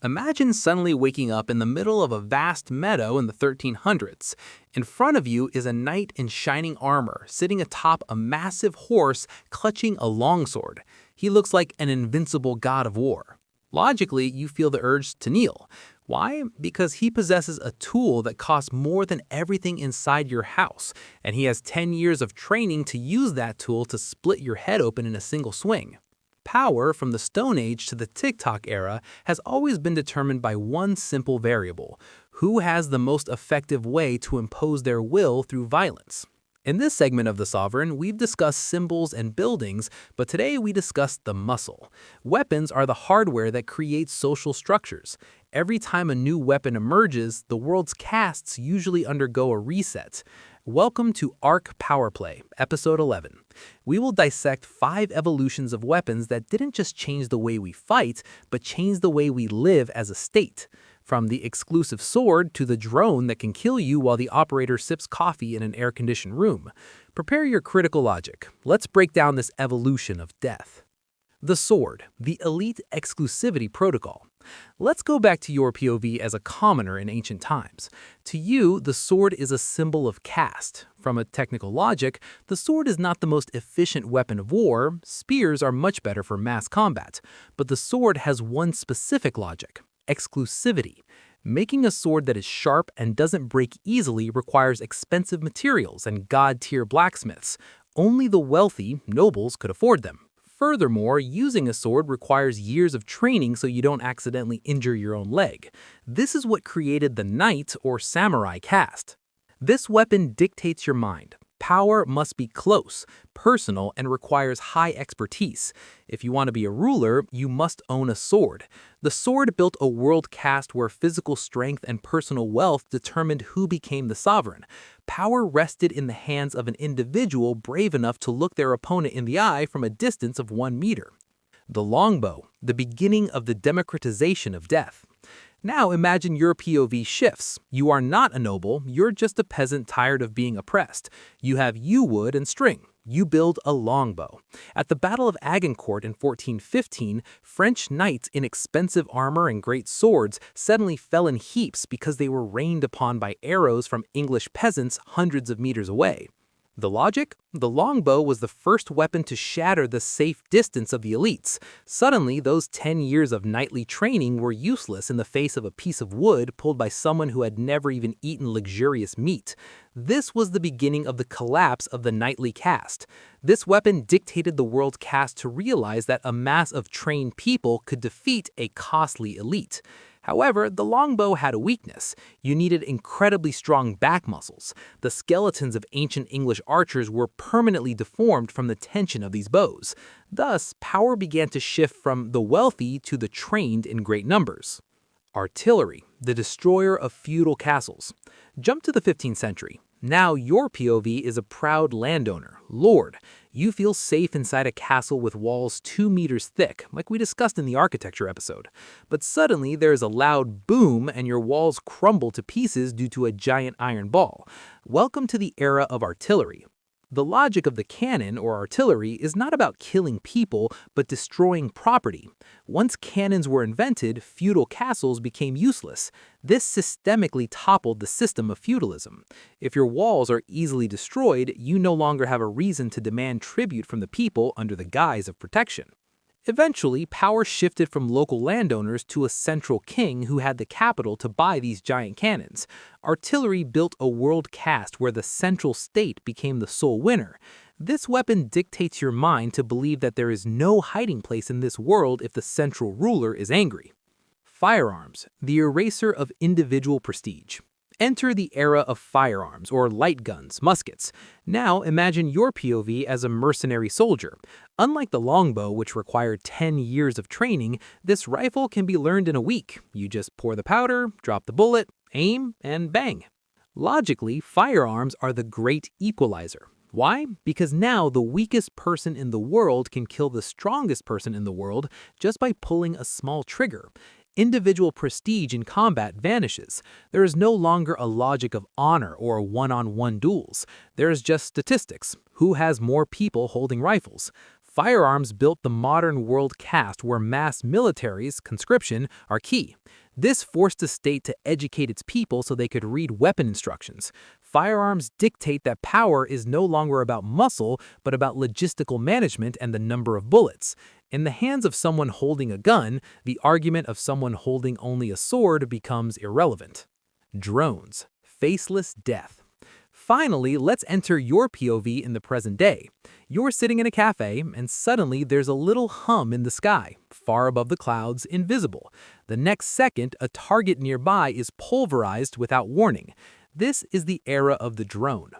Imagine suddenly waking up in the middle of a vast meadow in the 1300s. In front of you is a knight in shining armor, sitting atop a massive horse clutching a longsword. He looks like an invincible god of war. Logically, you feel the urge to kneel. Why? Because he possesses a tool that costs more than everything inside your house, and he has 10 years of training to use that tool to split your head open in a single swing. Power from the Stone Age to the TikTok era has always been determined by one simple variable: who has the most effective way to impose their will through violence. In this segment of The Sovereign, we've discussed symbols and buildings, but today we discuss the muscle. Weapons are the hardware that creates social structures. Every time a new weapon emerges, the world's castes usually undergo a reset. Welcome to Arc Power Play, Episode 11. We will dissect 5 evolutions of weapons that didn't just change the way we fight, but change the way we live as a state. From the exclusive sword to the drone that can kill you while the operator sips coffee in an air-conditioned room. Prepare your critical logic. Let's break down this evolution of death. The sword, the elite exclusivity protocol. Let's go back to your POV as a commoner in ancient times. To you, the sword is a symbol of caste. From a technical logic, the sword is not the most efficient weapon of war. Spears are much better for mass combat. But the sword has one specific logic: exclusivity. Making a sword that is sharp and doesn't break easily requires expensive materials and god-tier blacksmiths. Only the wealthy, nobles, could afford them. Furthermore, using a sword requires years of training so you don't accidentally injure your own leg. This is what created the knight or samurai caste. This weapon dictates your mind. Power must be close, personal, and requires high expertise. If you want to be a ruler, you must own a sword. The sword built a world caste where physical strength and personal wealth determined who became the sovereign. Power rested in the hands of an individual brave enough to look their opponent in the eye from a distance of 1 meter. The longbow, the beginning of the democratization of death. Now imagine your POV shifts. You are not a noble, you're just a peasant tired of being oppressed. You have yew wood and string. You build a longbow. At the Battle of Agincourt in 1415, French knights in expensive armor and great swords suddenly fell in heaps because they were rained upon by arrows from English peasants hundreds of meters away. The logic? The longbow was the first weapon to shatter the safe distance of the elites. Suddenly, those 10 years of knightly training were useless in the face of a piece of wood pulled by someone who had never even eaten luxurious meat. This was the beginning of the collapse of the knightly caste. This weapon dictated the world caste to realize that a mass of trained people could defeat a costly elite. However, the longbow had a weakness. You needed incredibly strong back muscles. The skeletons of ancient English archers were permanently deformed from the tension of these bows. Thus, power began to shift from the wealthy to the trained in great numbers. Artillery, the destroyer of feudal castles. Jump to the 15th century. Now your POV is a proud landowner, lord. You feel safe inside a castle with walls 2 meters thick, like we discussed in the architecture episode. But suddenly there is a loud boom and your walls crumble to pieces due to a giant iron ball. Welcome to the era of artillery. The logic of the cannon or artillery is not about killing people, but destroying property. Once cannons were invented, feudal castles became useless. This systemically toppled the system of feudalism. If your walls are easily destroyed, you no longer have a reason to demand tribute from the people under the guise of protection. Eventually, power shifted from local landowners to a central king who had the capital to buy these giant cannons. Artillery built a world caste where the central state became the sole winner. This weapon dictates your mind to believe that there is no hiding place in this world if the central ruler is angry. Firearms, the eraser of individual prestige. Enter the era of firearms, or light guns, muskets. Now imagine your POV as a mercenary soldier. Unlike the longbow, which required 10 years of training, this rifle can be learned in a week. You just pour the powder, drop the bullet, aim, and bang. Logically, firearms are the great equalizer. Why? Because now the weakest person in the world can kill the strongest person in the world just by pulling a small trigger. Individual prestige in combat vanishes. There is no longer a logic of honor or one-on-one duels. There is just statistics. Who has more people holding rifles? Firearms built the modern world caste where mass militaries, conscription, are key. This forced the state to educate its people so they could read weapon instructions. Firearms dictate that power is no longer about muscle, but about logistical management and the number of bullets. In the hands of someone holding a gun, the argument of someone holding only a sword becomes irrelevant. Drones. Faceless death. Finally, let's enter your POV in the present day. You're sitting in a cafe, and suddenly there's a little hum in the sky, far above the clouds, invisible. The next second, a target nearby is pulverized without warning. This is the era of the drone.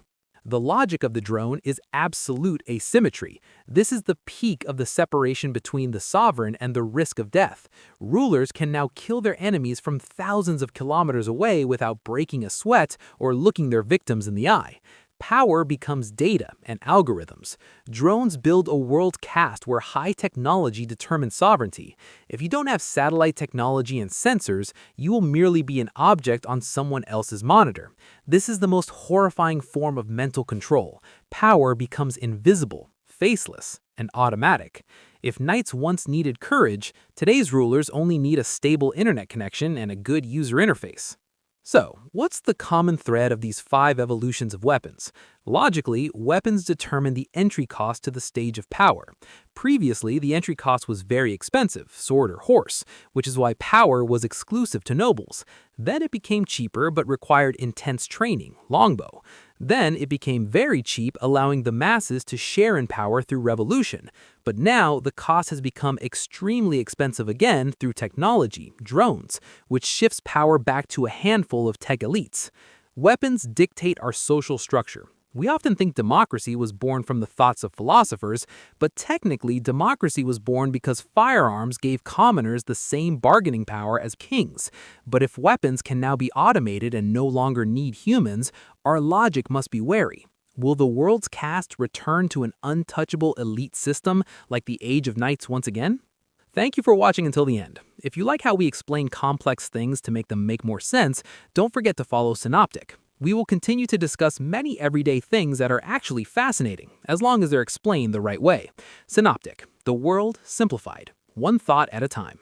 The logic of the drone is absolute asymmetry. This is the peak of the separation between the sovereign and the risk of death. Rulers can now kill their enemies from thousands of kilometers away without breaking a sweat or looking their victims in the eye. Power becomes data and algorithms. Drones build a world caste where high technology determines sovereignty. If you don't have satellite technology and sensors, you will merely be an object on someone else's monitor. This is the most horrifying form of mental control. Power becomes invisible, faceless, and automatic. If knights once needed courage, today's rulers only need a stable internet connection and a good user interface. So, what's the common thread of these 5 evolutions of weapons? Logically, weapons determine the entry cost to the stage of power. Previously, the entry cost was very expensive, sword or horse, which is why power was exclusive to nobles. Then it became cheaper but required intense training, longbow. Then it became very cheap, allowing the masses to share in power through revolution. But now the cost has become extremely expensive again through technology, drones, which shifts power back to a handful of tech elites. Weapons dictate our social structure. We often think democracy was born from the thoughts of philosophers, but technically democracy was born because firearms gave commoners the same bargaining power as kings. But if weapons can now be automated and no longer need humans, our logic must be wary. Will the world's caste return to an untouchable elite system like the Age of Knights once again? Thank you for watching until the end. If you like how we explain complex things to make them make more sense, don't forget to follow Synoptic. We will continue to discuss many everyday things that are actually fascinating, as long as they're explained the right way. Synoptic, the world simplified, one thought at a time.